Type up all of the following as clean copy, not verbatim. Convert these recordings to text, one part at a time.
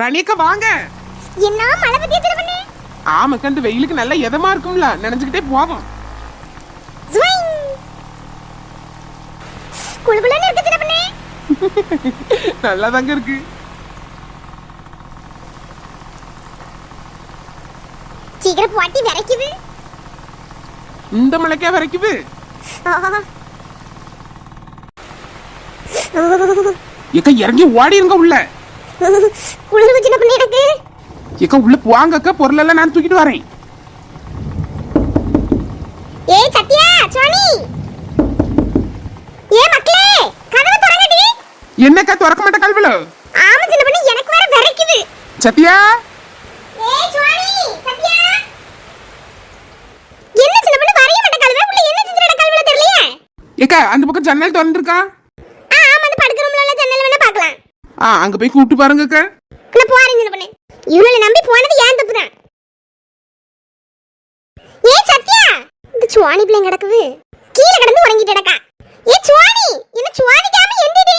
ராணியக்கா வாங்க. என்ன மழை பத்தி எத்தனை பண்ணு? ஆமாக்கா, இந்த வெயிலுக்கு நல்ல இதமா இருக்கும்ல, நினைச்சுக்கிட்டே போவோம். குளுகுளுன்னு இருக்கு சின்ன பண்ணு. நல்லா தாங்க இருக்கு. சீக்கிரம் போட்டி விரைக்குது. இந்த மலைக்கா விரைக்குது. ஏக்கா இறங்கி ஓடிருங்க உள்ள. குளிர் சின்ன பண்ணு எனக்கு. ஏக்கா உள்ள போவாங்கக்கா, பொருள் எல்லாம் நான் தூக்கிட்டு வரேன். ஏய் சத்யா, சோனி. ஏ மக்களே, கதவு திறங்கடி. என்னக்கா திறக்க மாட்டே கல்வில? ஆமா சின்ன பண்ணு, எனக்கு வேற விரைக்குது. சத்யா. ஏய் சோனி, சத்யா. என்ன சின்ன பண்ணு வரைய மாட்டே கல்வே, உள்ள என்ன செஞ்சிரட கல்வில தெரியலையே. ஏக்கா அந்த பக்கம் ஜன்னல் திறந்திருக்கா? ஆமா, அந்த படுக்க ரூம்ல உள்ள ஜன்னல் வேணா பார்க்கலாம். அங்க போய் கூப்பிட்டு பாருங்கக்கா. நான் போறேன் சின்ன பண்ணு. இவளை நம்பி போனது ஏன் தப்பு தான். ஏய் சத்யா, இந்த சுவானி பிள்ளை கிடக்குது, கீழே கிடந்து உறங்கிட்டு கிடக்கா. ஏய் சுவானி, என்ன சுவானிக்காம எந்திடி.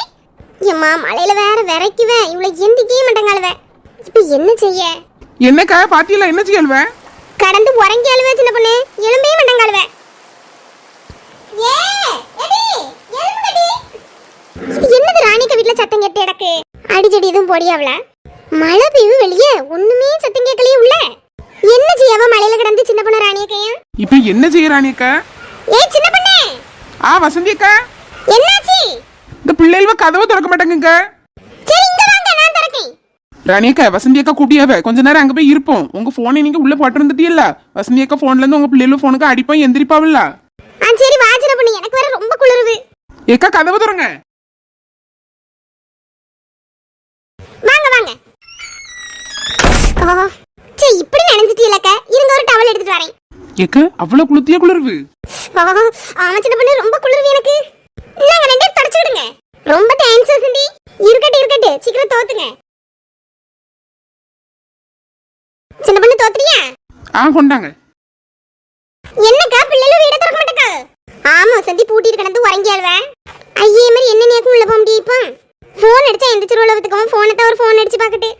ஏம்மா மழையில வேற விரைக்குவேன், இவளை எந்திக்கவே மாட்டேங்காளுவ. இப்ப என்ன செய்ய? என்னக்கா பாத்தியில என்ன செய்யல்வ? கடந்து உறங்கி அழுவே சின்ன பொண்ணு, எழும்பவே மாட்டேங்காளுவ. ஏ எடி எழும்புடி. இது என்னது ராணிக்க வீட்ல சத்தம் கேட்டு கிடக்கு? அடிச்சடி எதுவும் பொடியாவல? மழை பெய்யும் வெளியே, ஒண்ணுமே சத்தம் கேட்கலையே உள்ள. என்ன செய்யவ மழையில கிடந்து சின்ன பொண்ணு ராணியக்கையும்? இப்ப என்ன செய்ய ராணியக்கா? ஏய் சின்ன பொண்ணு. வசந்தி அக்கா, என்னாச்சு? இந்த பிள்ளைகள கதவை திறக்க மாட்டாங்க. சரி இங்க வாங்க, நான் திறக்கேன். ராணியக்கா, வசந்தி அக்கா கூட்டியாவ கொஞ்ச நேரம் அங்க போய் இருப்போம். உங்க போனை நீங்க உள்ள போட்டு வந்துட்டீல்ல, வசந்தி அக்கா போன்ல இருந்து உங்க பிள்ளைகள போனுக்கு அடிப்பா எந்திரிப்பாவில்ல. சரி வா சின்ன பொண்ணு, எனக்கு வேற ரொம்ப குளிருது. ஏக்கா கதவை திறங்க. வாங்க வாங்க. சரி இப்படி நினைச்சிட்டீலக்க, இருங்க ஒரு டவல் எடுத்துட்டு வரேன். ஏக்கா அவ்வளவு குளுத்தியா குளிருது? ஆமா சின்ன பொண்ணு, ரொம்ப குளிருது எனக்கு. இல்லங்க ரெண்டே தொடச்சு விடுங்க. ரொம்ப தேங்க்ஸ் வசந்தி. இருக்கட்டு இருக்கட்டு, சீக்கிரம் தோத்துங்க. சின்ன பொண்ணு தோத்துறியா? கொண்டாங்க. என்னக்கா பிள்ளைல வீட திறக்க மாட்டேக்கா? ஆமா வசந்தி, பூட்டிட்டு கிடந்து உறங்கியாள்வே. ஐயே மாதிரி என்ன நேக்கும் உள்ள போக முடியுப்பா? போன் அடிச்சா எந்திரிச்சிருவல வித்துக்கவன், போனை தவிர போன் அடிச்சு பாக்கட்டு.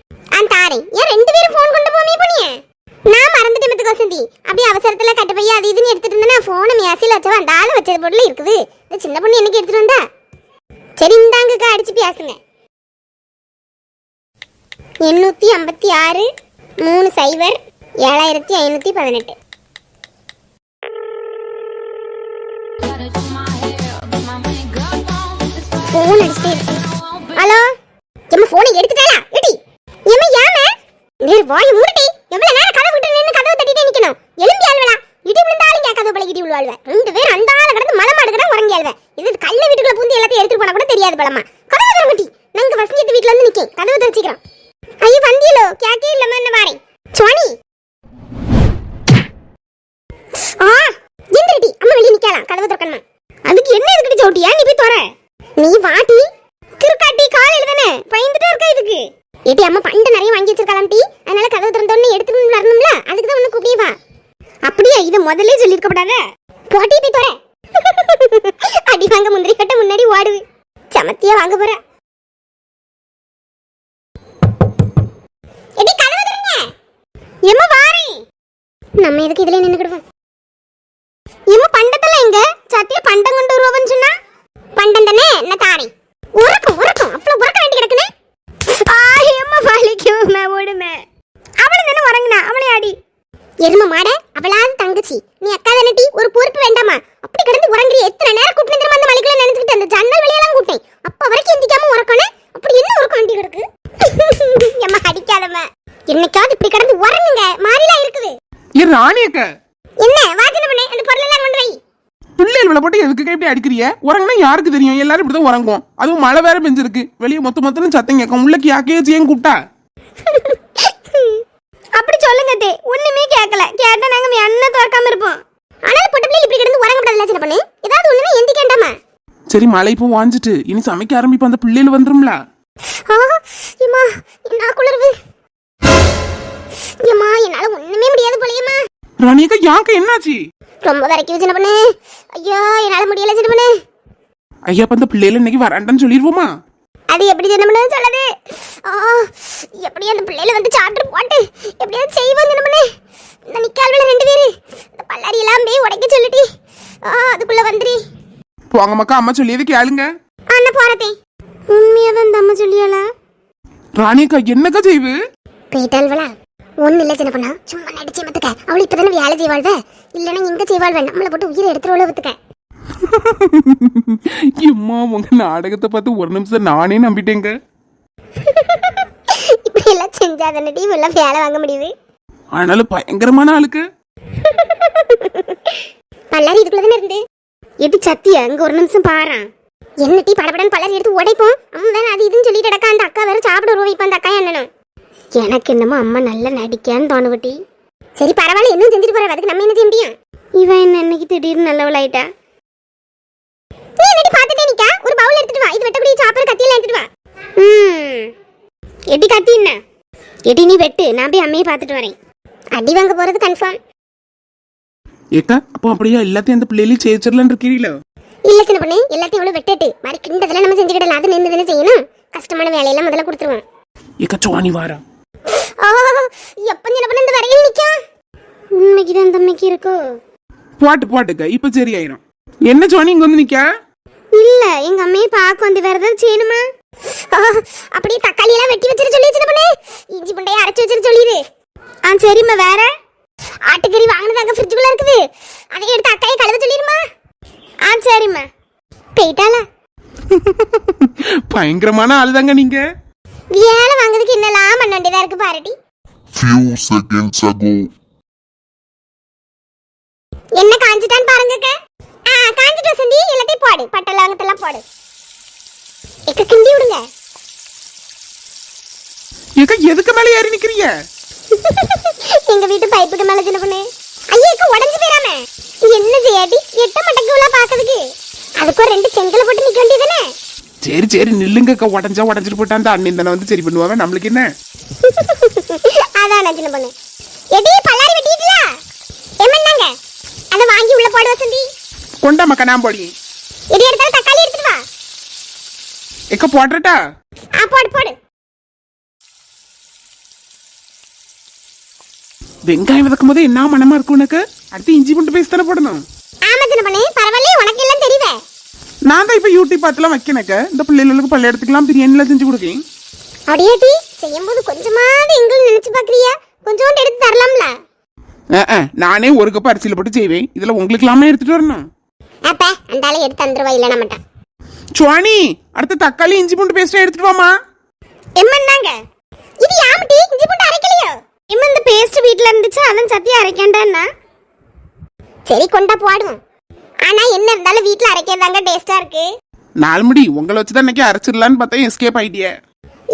தாரேன். ஏன் ரெண்டு பேரும் போன் கொண்டு போமே போனியே? நான் மறந்துட்டேன் மத்துக்கு வசந்தி. அப்படியே அவசரத்துல கட்ட பையா அது இதுன்னு எடுத்துட்டு இருந்தேன்னா போனை மேசில வச்சவன் அந்த ஆளு வச்சது போட்டுல இருக்குது. இந்த சின்ன பொண்ணு என்னைக்கு எடுத்துட்டு வந்தா? சரி இந்தாங்கக்கா, அடிச்சு பேசுங்க. 856 30 7518. போன் அடிச்சிட்டே இருக்கு. ஹலோ எம்மா, போனை எடுத்துட்டாளா? எடி எம்மா யாமே நீர் வாய் மூடிட்டி. எவ்வளவு நேரம் கதவு விட்டு நின்னு கதவு தட்டிட்டே நிக்கணும்? எலும்பி ஆள்வடா. இடி விழுந்தாலும் கதவு பழகிட்டி விழுவாள்வே. ரெண்டு பேரும் அந்த ஆள கடந்து மலை மாடுகடா உறங்கியாள்வே. இது கல்ல வீட்டுக்குள்ள பூந்து எல்லாத்தையும் எடுத்துட்டு போனா கூட தெரியாது பலமா. கதவு திறங்கட்டி. நாங்க வசந்தி வீட்ல வந்து நிக்கேன், கதவு திறச்சிக்கிறோம். ஐயோ வந்தியலோ, கேக்கே இல்லமா என்ன வாரேன். சோனி எந்திரிடி, அம்மா வெளிய நிக்கலாம், கதவு திறக்கணும். அதுக்கு என்ன எதுக்கிட்டு சோட்டியா? நீ போய் தோற. நீ வாட்டி கிறுக்காட்டி, காலையில தானே பயந்துட்டே இருக்க இதுக்கு. ஏட்டி அம்மா பண்டு நிறைய வாங்கி வச்சிருக்கலாம் டி, அதனால கதவு திறந்தோன்னு எடுத்துட்டு வரணும்ல, அதுக்கு தான் உன்னை கூப்பியே வா. அப்படியே இதை முதல்ல சொல்லியிருக்க கூடாத. போட்டி போய் தோற. அடி வாங்க முந்திரி கட்ட முன்னாடி ஓடுது. சமத்தியா வாங்க போற. எடி கதவு திறங்க. எம்மா வாரேன். நம்ம எதுக்கு இதுல நின்னுக்கிடுவோம்? எம்மா பண்டத்துல எங்க? சத்திய பண்டம் கொண்டு வருவன்னு சொன்னா பண்டம் தானே, என்ன தாரேன். உறக்கம் உறக்கம் அவ்வளவு உறக்க வேண்டி கிடக்குனே. எம்மா வலிக்குமே ஓடுமே. அவளும் தானே உறங்குனா, அவளே ஆடி. எரும மாட, அவளாவது தங்கச்சி, நீ அக்கா தானே, ஒரு பொறுப்பு வேண்டாமா? அப்படி கிடந்து உறங்குறீ. எத்தனை நேரம் கூப்பிட்டு திரும்ப அந்த மலைக்குள்ள நினைச்சுக்கிட்டு அந்த ஜன்னல் வழியெல்லாம் கூட்டேன். அப்ப வரைக்கும் எந்திக்காம உறக்கணும். அப்படி என்ன உறக்கம் வேண்டி கிடக்கு? எம்மா அடிக்காதம்மா, என்னைக்காவது இப்படி கிடந்து உறங்குங்க, மாறிலாம் இருக்குது. ராணியக்கா என்ன வாஜனை பண்ணே, அந்த பொருள் எல்லாம் கொண்டு வை. பிள்ளைகளை போட்டு எதுக்கு இப்படி அடிக்கிறிய? உறங்கினா யாருக்கு தெரியும்? எல்லாரும் இப்படிதான் உறங்குவோம். அதுவும் மழை வேற பெஞ்சிருக்கு, வெளியே மொத்தம் சத்தம் கேட்கும். உள்ளக்கு யாக்கையும் கூப்பிட்டா அப்படி சொல்லுங்க தே, ஒண்ணுமே கேட்கல. கேட்டா நாங்க என்ன திறக்காம இருப்போம். ஆனாலும் பொட்ட பிள்ளை இப்படி கிடந்து உறங்க கூடாதுல சின்ன பண்ணு. ஏதாவது ஒண்ணுனா எந்திக்கேண்டாமா? சரி மழை இப்போ வாஞ்சிட்டு இனி சமைக்க ஆரம்பிப்போம். அந்த பிள்ளைகள் வந்துரும்ல. ஏமா என்ன குளிருது. ஏமா என்னால ஒண்ணுமே முடியாது போலயேமா. ராணியக்கா யாக்க என்னாச்சு? ரொம்ப வரைக்கும் சின்ன பண்ணு. ஐயோ என்னால முடியல சின்ன பண்ணு. ஐயா அப்ப அந்த பிள்ளைல இன்னைக்கு வராண்டான்னு சொல்லிடுவோமா? அது எப்படி சின்னமனே சொல்லுது. எப்படி அந்த பிள்ளைல வந்து சாப்பிட்டு போட்டு எப்படியாவது செய்வோம் சின்னமனே. இந்த நிக்கால்வல 2 பேரு இந்த பல்லாரி எல்லாம் போய் உடைக்க சொல்லிட்டி. அதுக்குள்ள வந்துரி. போங்க மக்கா, அம்மா சொல்லியது கேளுங்க. அண்ணா போறதே. உண்மையாதான் இந்த அம்மா சொல்லியாளா? ராணியக்கா என்னக்கா செய்வு? போயிட்டாள்வலா? ஒன்னும் இல்ல சின்ன பொண்ணா, சும்மா நடிச்சு மத்துக்க. அவள் இப்பதானே வேலை செய்வாள்வ, இல்லைன்னா இங்க செய்வாள்வ. நம்மளை போட்டு உயிரை எடுத்துருவளோ பத்துக்க. அம்மா உங்க நாடகத்தை பார்த்து ஒரு நிமிஷம் நானே நம்பிட்டேங்க. இப்படி எல்லாம் செஞ்சாதானே டீம் எல்லாம் வேலை வாங்க முடியுது. ஆனாலும் பயங்கரமான ஆளுக்கு. பல்லாரி இதுக்குள்ளதானே இருந்து. எது சத்தியா அங்க ஒரு நிமிஷம் பாரு. என்ன டீ படபடன்னு பல்லாரி எடுத்து உடைப்போம். அவன் வேற அது இதுன்னு சொல்லிட்டு கிடக்கா. அந்த அக்கா வேற சாப்பிட வருவா. இப்ப அந்த அக்கா என்னன்னு எனக்கு என்னமோ அம்மா நல்லா நடிக்கான்னு தோணுவட்டி. சரி பரவாயில்ல, இன்னும் செஞ்சுட்டு போற. அதுக்கு நம்ம என்ன செய்ய முடியும்? இவன் என்ன இன்னைக்கு திடீர்னு நல்லவளாயிட்டா. நீ என்னடி பாத்துட்டே நிக்கா? ஒரு பவுல் எடுத்துட்டு வா. இது வெட்டக்கூடிய சாப்பர் கத்தியில எடுத்துட்டு வா. எடி கத்தி என்ன? எடி நீ வெட்டு, நான் போய் அம்மையை பாத்துட்டு வரேன். அடி வாங்க போறது கன்ஃபார்ம். ஏக்கா அப்போ அப்படியே எல்லாத்தையும் அந்த பிள்ளையில சேர்ச்சிடலான்னு இருக்கீங்களா? இல்ல சின்ன பொண்ணு, எல்லாத்தையும் இவ்வளவு வெட்டிட்டு மாதிரி கிண்டதெல்லாம் நம்ம செஞ்சுக்கிடலாம். அது நின்று தானே செய்யணும். கஷ்டமான வேலையெல்லாம் முதல்ல கொடுத்துருவோம். ஏக்கா சுவாணி வாரா. எப்ப சின்ன பொண்ணு இந்த வரையில் நிக்கா? உண்மைக்கு தான் தம்மைக்கு இருக்கோ? போட்டுக்க இப்ப சரியாயிரும். என்ன சுவாணி இங்க வந்து நிக்கா? இல்ல எங்க அம்மையை பார்க்க வந்து வேற ஏதாவது செய்யணுமா? அப்படியே தக்காளி எல்லாம் வெட்டி வச்சிரு சொல்லி சின்ன பொண்ணு. இஞ்சி புண்டையை அரைச்சு வச்சிரு சொல்லிடு. சரிம்மா. வேற ஆட்டுக்கறி வாங்கினது அங்க ஃப்ரிட்ஜுக்குள்ள இருக்குது. அதை எடுத்து அக்காயை கழுவ சொல்லிடுமா? சரிம்மா. போயிட்டாளா? பயங்கரமான ஆளுதாங்க நீங்க. வேலை வாங்குறதுக்கு என்னெல்லாம் பண்ண வேண்டியதா இருக்கு பாருடி. Few seconds ago. என்ன காஞ்சிட்டான்னு பாருங்க. காஞ்சிட்டு வசந்தி எல்லாத்தையும் போடு. பட்டை லவங்கத்தெல்லாம் போடு. கிண்டி விடுங்க. ஏக்கா எதுக்கு மேல ஏறி நிக்கிறீங்க? எங்க வீட்டு பைப்புக்கு மேல சின்ன பொண்ணு. ஐயோ உடஞ்சு போயிராம. என்ன செய்யாடி? எட்ட மட்டக்குள்ள பாக்குறதுக்கு அதுக்கு 2 செங்கல போட்டு நிக்க வேண்டியதுதானே? சரி நில்லுங்கக்கா. உடஞ்சிட்டு போட்டா அந்த அண்ணன் தானே வந்து சரி பண்ணுவாங்க. நம்மளுக்கு என்ன? அதான் சின்ன பொண்ணு. எடி பல்லாரி வெட்டிட்டீங்களா? என்னங்க அத வாங்கி உள்ள போடு வசந்தி. கொண்டா மக்கா, நான் போடி. எடி எடுத்து தக்காளி எடுத்துட்டு வா. ஏக்கா போடுறட்டா? போடு. வெங்காயம் வதக்கும் போது என்ன மனமா இருக்கும் உனக்கு? அடுத்து இஞ்சி பூண்டு பேஸ்ட் தானே போடணும். ஆமா சின்ன பொண்ணு, பரவாயில்ல. உனக்கு எல்லாம் தெரியுவே. நான் தான் இப்ப யூடியூப் பார்த்துலாம் வைக்கனக்க. இந்த பிள்ளைகளுக்கு பள்ளி எடுத்துக்கலாம் பிரியாணி எல்லாம் செஞ்சு கொடுக்கேன். அப்படியே செய்யும்போது கொஞ்சமாவது எங்களும் நினைச்சு பாக்குறியா? கொஞ்சோண்டு எடுத்து தரலாம்ல. நானே 1 கப் அரிசியில போட்டு செய்வேன். இதுல உங்களுக்கு எல்லாமே எடுத்துட்டு வரணும். அப்ப அந்தால எடுத்து தந்துருவா. இல்லைன்னா மாட்டான். சுவாணி அடுத்து தக்காளி இஞ்சி பூண்டு பேஸ்ட் எடுத்துட்டு வாமா. எம்மன்னாங்க இது யாமட்டி இஞ்சி பூண்டு அரைக்கலையோ? இந்த பேஸ்ட் வீட்ல இருந்துச்சு, அதான் சத்தியா அரைக்கண்டேன்னா. சரி கொண்டா போடுவோம். ஆனா என்ன இருந்தாலும் வீட்ல அரைக்கிறதாங்க டேஸ்டா இருக்கு. 4 முடி உங்களை வச்சுதான் இன்னைக்கு அரைச்சிடலான்னு பார்த்தா எஸ்கேப் ஆயிட்டிய.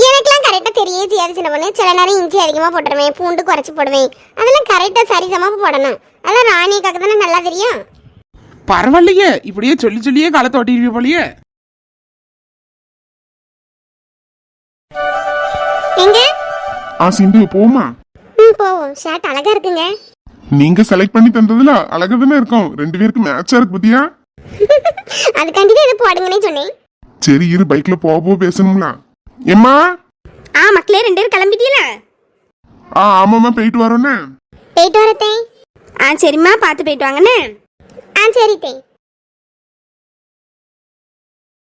எனக்குலாம் கரெக்டா தெரியவே தெரியாது சின்ன பொண்ணு. சில நேரம் இஞ்சி அதிகமா போட்டுருவேன், பூண்டு குறைச்சு போடுவேன். அதெல்லாம் கரெக்டா சரிசமா போடணும். அதெல்லாம் ராணிக்காக்கு தானே நல்லா தெரியும். பரவாயில்லையே, இப்படியே சொல்லியே காலத்தை ஓட்டிருப்பீ போலியே. எங்க சிந்து போமா. போவோம். ஷர்ட் அழகா இருக்குங்க. நீங்க செலக்ட் பண்ணி தந்ததுல அழகா தானே இருக்கும். 2 பேருக்கு மேட்சா இருக்கு பத்தியா? அதுக்காண்டி இதை போடுங்கன்னு சொன்னேன். சரி இரு, பைக்ல போக பேசணும்ல. ஏம்மா? மக்களே 2 பேரும் கிளம்பிட்டீங்களா? ஆமாம்மா போயிட்டு வரோன்னே. போயிட்டு வரத்தே. சரிம்மா, பார்த்து போயிட்டு வாங்கண்ணே. சரி தே.